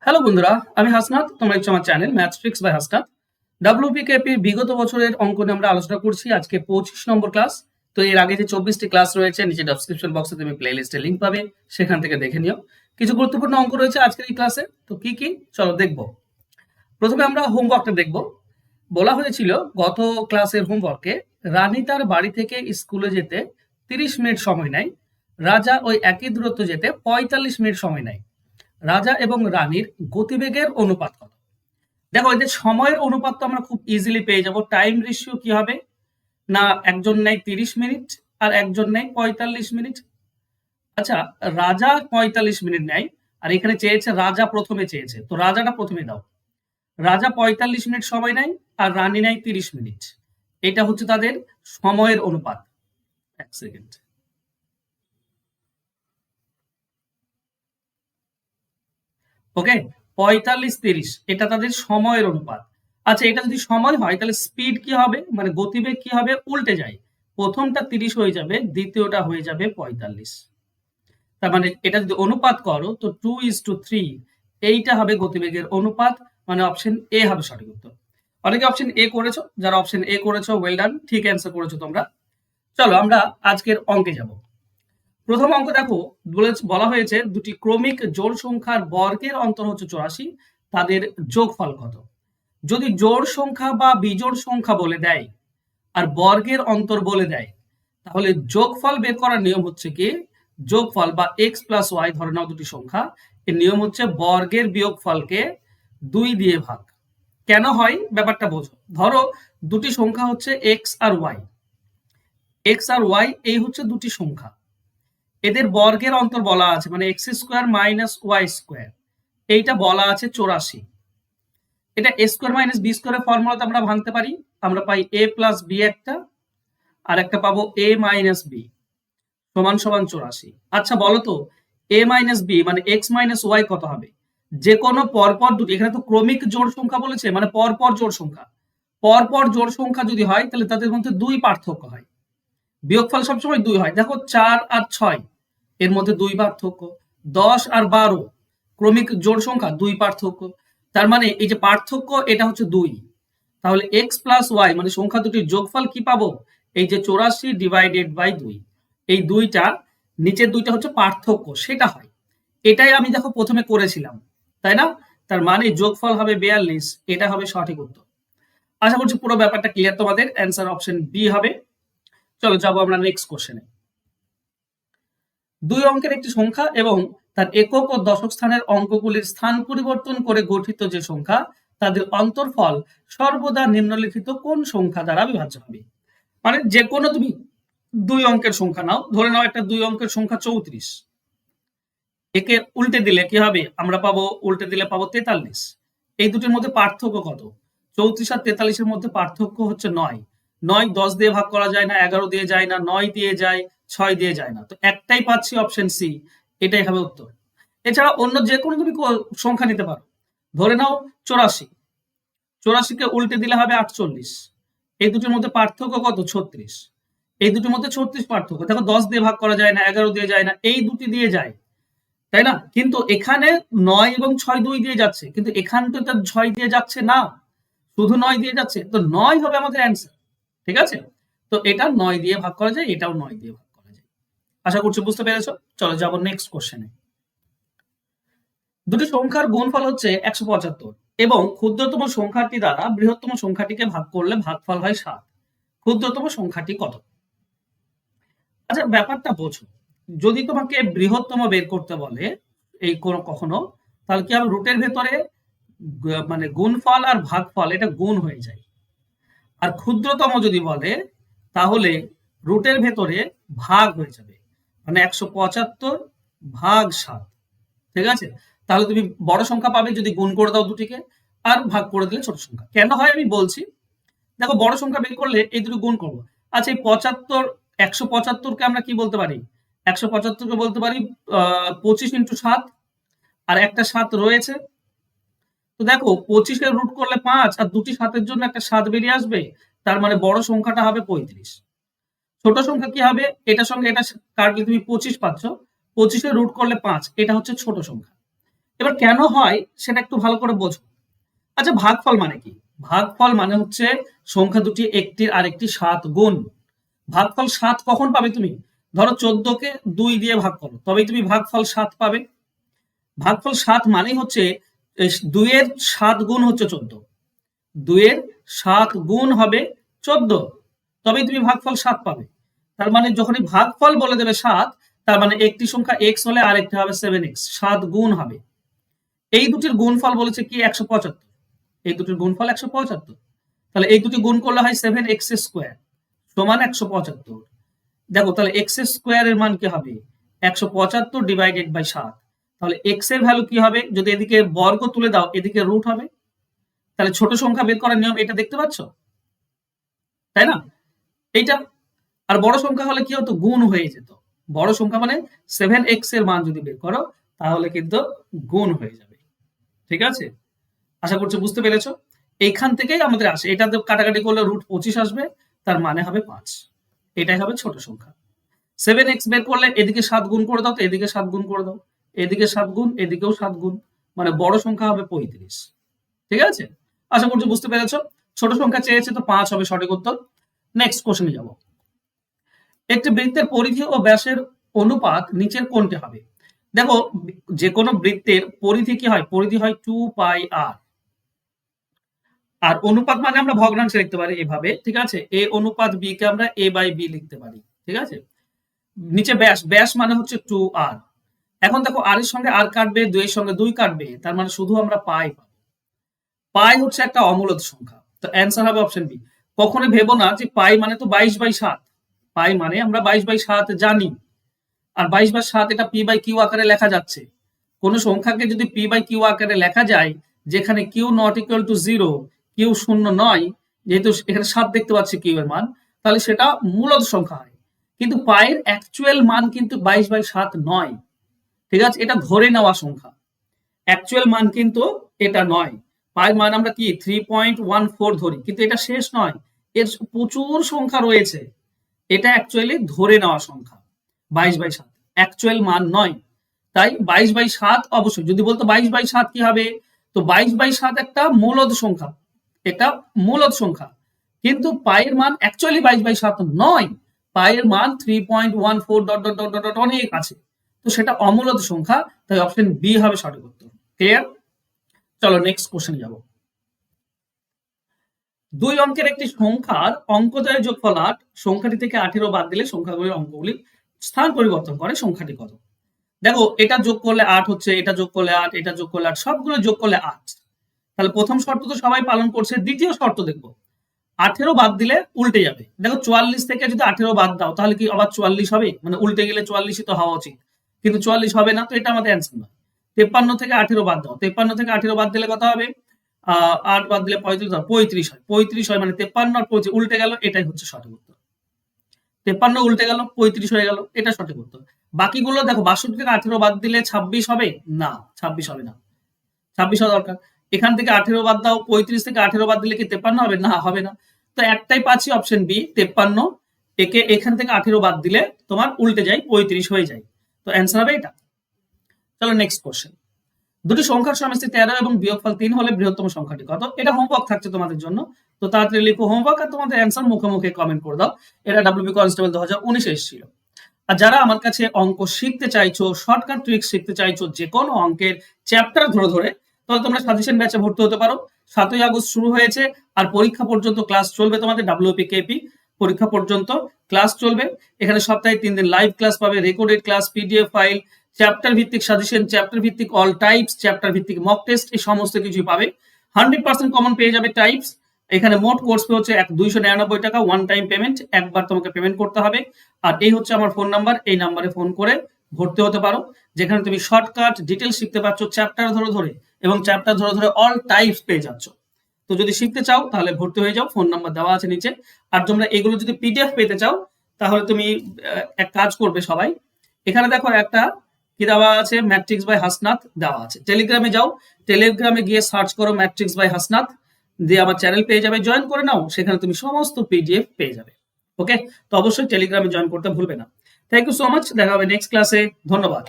Hello বন্ধুরা, আমি হাসনাত। তোমরা হচ্ছে আমার channel maths tricks by Hasnat. WPKP বিগত বছরের অঙ্ক নিয়ে আমরা আলোচনা করছি। আজকে 25 নম্বর ক্লাস। তো এর আগে যে 24টি ক্লাস রয়েছে নিচে ডেসক্রিপশন বক্সে তুমি প্লে লিস্টের লিঙ্ক পাবে, সেখান থেকে দেখে নিও। কিছু গুরুত্বপূর্ণ অঙ্ক রয়েছে আজকের এই ক্লাসে। তো কি কি চলো দেখবো। প্রথমে আমরা হোমওয়ার্কটা দেখব। বলা হয়েছিল গত ক্লাসের হোমওয়ার্কে রানী তার বাড়ি থেকে স্কুলে যেতে 30 মিনিট সময় নেয়, রাজা ওই একই দূরত্ব যেতে 45 মিনিট সময় নেয়। রাজা এবং রানীর গতিবেগের অনুপাত কত? দেখো, এদের সময়ের অনুপাত তো আমরা খুব ইজিলি পেয়ে যাব। টাইম রেশিও কি হবে না, একজন নেয় 30 মিনিট আর একজন নেয় 45 মিনিট। আচ্ছা, রাজা 45 মিনিট নেয় আর এখানে চেয়েছে রাজা প্রথমে চেয়েছে, তো রাজাটা প্রথমে দাও। রাজা 45 মিনিট সময় নেয় আর রানী নেয় 30 মিনিট। এটা হচ্ছে তাদের সময়ের অনুপাত। এক সেকেন্ড। ওকে, 45-30 এটা তাদের সময়ের অনুপাত। আচ্ছা, এটা যদি সময় হয় তাহলে স্পিড কি হবে, মানে গতিবেগ কি হবে, উল্টে যায়। প্রথমটা 30 হয়ে যাবে, দ্বিতীয়টা হয়ে যাবে 45। তার মানে এটা যদি অনুপাত করো তো 2:3 এইটা হবে গতিবেগের অনুপাত। মানে অপশন এ হবে সঠিক উত্তর। অনেকে অপশন এ করেছো, যারা অপশন এ করেছো ওয়েল ডান, ঠিক অ্যান্সার করেছো তোমরা। চলো আমরা আজকের অঙ্কে যাব। প্রথম অঙ্ক দেখো, বলা হয়েছে দুটি ক্রমিক জোড় সংখ্যার বর্গের অন্তর হচ্ছে 84, তাদের যোগফল কত? যদি জোড় সংখ্যা বা বিজোড় সংখ্যা বলে দেয় আর বর্গের অন্তর বলে দেয়, তাহলে যোগফল বের করার নিয়ম হচ্ছে কি, যোগফল বা এক্স প্লাস ওয়াই ধরে নাও দুটি সংখ্যা, এর নিয়ম হচ্ছে বর্গের বিয়োগফলকে 2 দিয়ে ভাগ। কেন হয় ব্যাপারটা বোঝো। ধরো দুটি সংখ্যা হচ্ছে এক্স আর ওয়াই, এক্স আর ওয়াই এই হচ্ছে দুটি সংখ্যা, এদের বর্গের অন্তর বলা আছে মানে X square minus Y square, এইটা বলা আছে 84। এটা এ স্কোয়ার মাইনাস বি স্কোয়ারের ফর্মুলাতে আমরা ভাঙতে পারি, আমরা পাই এ প্লাস বি একটা, আর একটা পাবো এ মাইনাস বি সমান সমান 84। আচ্ছা বলো তো, এ মাইনাস বি মানে এক্স মাইনাস ওয়াই কত হবে? যে কোনো পরপর দুটি, এখানে তো ক্রমিক জোড় সংখ্যা বলেছে মানে পরপর জোড় সংখ্যা, পরপর জোড় সংখ্যা যদি হয় তাহলে তাদের মধ্যে 2 পার্থক্য হয়, বিয়োগফল সবসময় 2 হয়। দেখো 4 আর 6 এর মধ্যে 2 পার্থক্য, 10 আর 12 ক্রমিক জোড় সংখ্যা 2 পার্থক্য। তার মানে এই যে পার্থক্য এটা হচ্ছে 2। তাহলে এক্স প্লাস ওয়াই মানে সংখ্যা দুটির যোগফল কি পাবো, এই যে 84 ডিভাইডেড বাই 2, এই দুইটা নিচের দুইটা হচ্ছে পার্থক্য, সেটা হয়। এটাই আমি দেখো প্রথমে করেছিলাম, তাই না? তার মানে যোগফল হবে 42, এটা হবে সঠিক উত্তর। আশা করছি পুরো ব্যাপারটা ক্লিয়ার তোমাদের। অ্যান্সার অপশন বি হবে। চলো যাবো আমরা নেক্সট কোশ্চেনে। 2 অঙ্কের একটি সংখ্যা এবং তার একক ও দশক স্থানের অঙ্কগুলির স্থান পরিবর্তন করে গঠিত যে সংখ্যা, তাদের অন্তরফল সর্বদা নিম্নলিখিত কোন সংখ্যা দ্বারা বিভাজ্য হবে? মানে যে কোনো তুমি 2 অঙ্কের সংখ্যা নাও, ধরে নাও একটা 2 অঙ্কের সংখ্যা 34, একে উল্টে দিলে কি হবে, আমরা পাবো উল্টে দিলে পাবো 43। এই দুটির মধ্যে পার্থক্য কত? 34 আর 43 এর মধ্যে পার্থক্য হচ্ছে 9। 9 10 দিয়ে ভাগ করা যায় না, 11 দিয়ে যায় না, 9 দিয়ে যায়, 6 দিয়ে যায় না, তো একটাই পাচ্ছি অপশন সি, এটাই হবে উত্তর। এছাড়া অন্য যে কোনো তুমি সংখ্যা নিতে পারো। ধরে নাও 84, 84 কে উল্টে দিলে হবে 48। এই দুটির মধ্যে পার্থক্য কত? 36। এই দুটির মধ্যে 36 পার্থক্য। দেখো 10 দিয়ে ভাগ করা যায় না, 11 দিয়ে যায় না, এই দুটি দিয়ে যায়, তাই না? কিন্তু এখানে 9 এবং 6 2 দিয়ে যাচ্ছে, কিন্তু এখান তো 6 দিয়ে যাচ্ছে না, শুধু 9 দিয়ে যাচ্ছে, তো 9 হবে আমাদের অ্যান্সার। ঠিক আছে, তো এটা 9 দিয়ে ভাগ করা যায়, এটাও 9 দিয়ে ভাগ করা যায়। আশা করছি বুঝতে পেরেছো। চলো যাবো নেক্সট কোশ্চেনে। দুটি সংখ্যার গুণফল হচ্ছে 175 এবং ক্ষুদ্রতম সংখ্যাটি দ্বারা বৃহত্তম সংখ্যাটিকে ভাগ করলে ভাগফল হয় 7। ক্ষুদ্রতম সংখ্যাটি কত? আচ্ছা ব্যাপারটা বোঝো, যদি তোমাকে বৃহত্তম বের করতে বলে এই কখনো, তাহলে কি হবে, রুটের ভেতরে মানে গুণফল আর ভাগফল এটা গুণ হয়ে যায়। আর ক্ষুদ্রতম যদি বলে তাহলে রুটের ভেতরে ভাগ হয়ে যাবে, মানে 175 ভাগ 7। ঠিক আছে, তাহলে তুমি বড় সংখ্যা পাবে যদি গুণ করে দাও দুটিকে, আর ভাগ করে দিলে ছোট সংখ্যা। কেন হয় আমি বলছি। দেখো বড় সংখ্যা বের করলে এই দুটো গুণ করবো। আচ্ছা এই 75, 175কে আমরা কি বলতে পারি, 175কে বলতে পারি 25 × 7, আর একটা 7 রয়েছে। তো দেখো 25-এর রুট করলে 5 আর দুটি 7-এর জন্য একটা 7 বেরিয়ে আসবে, তার মানে বড় সংখ্যাটা হবে 35। ছোট সংখ্যা কি হবে, এটার সঙ্গে এটা কাটলে তুমি 25 পাচ্ছ, 25-এর রুট করলে 5, এটা হচ্ছে ছোট সংখ্যা। এবার কেন হয় সেটা একটু ভালো করে বোঝো। আচ্ছা, ভাগফল মানে কি? ভাগফল মানে হচ্ছে সংখ্যা দুটি একটির আরেকটি 7 গুণ। ভাগফল 7 কখন পাবে তুমি? ধরো 14 কে 2 দিয়ে ভাগ করো, তবেই তুমি ভাগফল 7 পাবে। ভাগফল 7 মানেই হচ্ছে 2 এর 7 গুণ হচ্ছে 14, 2 এর 7 গুণ হবে 14, তবেই তুমি ভাগফল 7 পাবে। তার মানে যখনই ভাগফল বলে দেবে 7, তার মানে একটি সংখ্যা x হলে আরেকটি হবে 7x, 7 গুণ হবে। এই দুটির গুণফল বলেছে কি 175, এই দুটির গুণফল 175। তাহলে এই দুটি গুণ করলে হয় 7x স্কয়ার সমান 175। দেখো তাহলে x স্কয়ার এর মান কি হবে? 175 ডিভাইডেড বাই 7। তাহলে x এর ভ্যালু কি হবে? যদি এদিকে বর্গ তুলে দাও, এদিকে রুট হবে। তাহলে ছোট সংখ্যা বের করার নিয়ম এটা দেখতে পাচ্ছ, তাই না? এইটা। আর বড় সংখ্যা হলে কি হতো? গুণ হয়ে যেত। বড় সংখ্যা মানে 7x এর মান যদি বের করো তাহলে কিন্তু গুণ হয়ে যাবে। ঠিক আছে, আশা করছি বুঝতে পেরেছো। এইখান থেকেই আমাদের আসে, এটা কাটাকাটি করলে রুট 25 আসবে, তার মানে হবে 5। এটাই হবে ছোট সংখ্যা। 7x বের করলে এদিকে 7 গুণ করে দাও, তো এদিকে 7 গুণ করে দাও, এদিকে 7 গুণ, এদিকেও 7 গুণ, মানে বড় সংখ্যা হবে 35। ঠিক আছে, আশা করছি বুঝতে পেরেছো। ছোট সংখ্যা চেয়েছে তো 5 হবে সঠিক উত্তর। নেক্সট কোশ্চেনে যাব। একটি বৃত্তের পরিধি ও ব্যাসের অনুপাত নিচের কোনটি হবে? দেখো, যে কোনো বৃত্তের পরিধি কি হয়? পরিধি হয় 2 পাই r, আর অনুপাত মানে আমরা ভগ্নাংশে লিখতে পারি এভাবে। ঠিক আছে, a অনুপাত b কে আমরা a বাই b লিখতে পারি। ঠিক আছে, নিচে ব্যাস, ব্যাস মানে হচ্ছে 2r। এখন দেখো r এর সঙ্গে r কাটবে, 2 এর সঙ্গে 2 কাটবে, তার মানে শুধু আমরা পাই পাবো। পাই হচ্ছে একটা অমূলত সংখ্যা, তো অ্যান্সার হবে অপশন বি। কখনোই ভেবো না যে পাই মানে তো 22/7, পাই মানে আমরা 22/7 জানি, আর 22/7 এটা পি বাই কিউ আকারে লেখা যাচ্ছে। কোন সংখ্যাকে যদি পি বাই কিউ আকারে লেখা যায়, যেখানে Q not equal to 0, Q শূন্য নয়, যেহেতু এখানে 7 দেখতে পাচ্ছি কিউ এর মান, তাহলে সেটা মূলদ সংখ্যা হয়। কিন্তু পায়ের অ্যাকচুয়াল মান কিন্তু 22/7 নয়। ঠিক আছে, এটা ধরে নেওয়া সংখ্যা, অ্যাকচুয়াল মান কিন্তু এটা নয়। পায়ের মান আমরা কি 3.14 ধরি, কিন্তু এটা শেষ নয়, এর প্রচুর সংখ্যা রয়েছে। এটা অ্যাকচুয়ালি ধরে নেওয়া সংখ্যা 22/7, অ্যাকচুয়াল মান নয়। তাই 22/7 অবশ্যই। যদি বলতো 22/7 কি হবে, তো 22/7 একটা মূলদ সংখ্যা, এটা মূলদ সংখ্যা, কিন্তু পায়ের মান অ্যাকচুয়ালি 22/7 নয়, পায়ের মান 3.14 ডট ডট ডট ডট অনেক আছে, তো সেটা অমূলদ সংখ্যা। তাই অপশন বি হবে সঠিক উত্তর। ক্লিয়ার? চলো নেক্সট কোশ্চেন যাব। 2 অঙ্কের একটি সংখ্যার অঙ্কদ্বয়ের যোগফল 8, সংখ্যাটি থেকে 18 বাদ দিলে সংখ্যাগুলির অঙ্কগুলি স্থান পরিবর্তন করে সংখ্যাটি কত? দেখো, এটা যোগ করলে 8 হচ্ছে, এটা যোগ করলে 8, এটা যোগ করলে 8, সবগুলো যোগ করলে 8। তাহলে প্রথম শর্ত তো সবাই পালন করছে। দ্বিতীয় শর্ত দেখবো, 18 বাদ দিলে উল্টে যাবে। দেখো 44 থেকে যদি 18 বাদ দাও তাহলে কি আবার 44 হবে? মানে উল্টে গেলে 44ই তো হওয়া উচিত, কিন্তু 44 হবে না, তো এটা আমাদের অ্যান্সার নয়। 53 থেকে 18 বাদ দাও, 53 থেকে 18 বাদ দিলে কত হবে? 8 বাদ দিলে 35 হয়, 35 হয়, মানে 53 আর 35 উল্টে গেল, এটাই হচ্ছে সঠিক উত্তর। 53 উল্টে গেল, 35 হয়ে গেল, এটা সঠিক উত্তর। বাকিগুলো দেখো, 62 থেকে 18 বাদ দিলে 26 হবে না, 26 হবে না, 26 হওয়া দরকার। এখান থেকে 18 বাদ দাও, 35 থেকে 18 বাদ দিলে কি 53 হবে না, হবে না। তো একটাই পাচ্ছি অপশন বি 53, একে এখান থেকে 18 বাদ দিলে তোমার উল্টে যায়, 35 হয়ে যায়, তো অ্যান্সার হবে এটা। চলো নেক্সট কোশ্চেন। দুটি সংখ্যার সমষ্টি 13 এবং বিয়োগফল 3 হলে বৃহত্তম সংখ্যাটি কত? এটা হোমওয়ার্ক থাকছে তোমাদের জন্য, তো তাড়াতাড়ি লিখো হোমওয়ার্ক, আর তোমাদের অ্যান্সার মুখে মুখে কমেন্ট করে দাও। এটা ডাব্লিউবি কনস্টেবল 2019 এসেছিল। আর যারা আমার কাছে অঙ্ক শিখতে চাইছো, শর্টকাট ট্রিক শিখতে চাইছো যে কোনো অঙ্কের চ্যাপ্টার ধরে ধরে, তাহলে তোমরা সাজেশন ব্যাচে ভর্তি হতে পারো। 7ই আগস্ট শুরু হয়েছে, আর পরীক্ষা পর্যন্ত ক্লাস চলবে তোমাদের। ডাব্লিউপি কেপি পরীক্ষা পর্যন্ত ক্লাস চলবে। এখানে সপ্তাহে 3 দিন লাইভ ক্লাস পাবে, recorded class, PDF file, chapter ভিত্তিক সাজেশন, চ্যাপ্টার ভিত্তিক অল টাইপস, চ্যাপ্টার ভিত্তিক মক টেস্ট, এই সমস্ত কিছুই পাবে। 100% কমন পেয়ে যাবে টাইপস। এখানে মোট কোর্স ফি হচ্ছে 299 টাকা, ওয়ান টাইম পেমেন্ট, একবার তোমাকে পেমেন্ট করতে হবে। আর এই হচ্ছে আমার ফোন নাম্বার, এই নাম্বারে ফোন করে ভর্তি হতে পারো, যেখানে তুমি শর্টকাট ডিটেলস শিখতে পারছো চ্যাপ্টার ধরে ধরে, এবং চ্যাপ্টার ধরে ধরে অল টাইপস পেয়ে যাচ্ছ। তো যদি শিখতে চাও তাহলে ভর্তি হয়ে যাও, ফোন নাম্বার দেওয়া আছে নিচে। আর তোমরা এগুলো যদি পিডিএফ পেতে চাও তাহলে তুমি এক কাজ করবে সবাই, এখানে দেখো একটা কি দেওয়া আছে, ম্যাট্রিক্স বাই হাসনাত দেওয়া আছে। টেলিগ্রামে যাও, টেলিগ্রামে গিয়ে সার্চ করো ম্যাট্রিক্স বাই হাসনাত, দিয়ে আমার চ্যানেল পেয়ে যাবে, জয়েন করে নাও, সেখানে তুমি সমস্ত পিডিএফ পেয়ে যাবে। ওকে, তো অবশ্যই টেলিগ্রামে জয়েন করতে ভুলবে না। থ্যাংক ইউ সো মাচ, দেখা হবে নেক্সট ক্লাসে। ধন্যবাদ।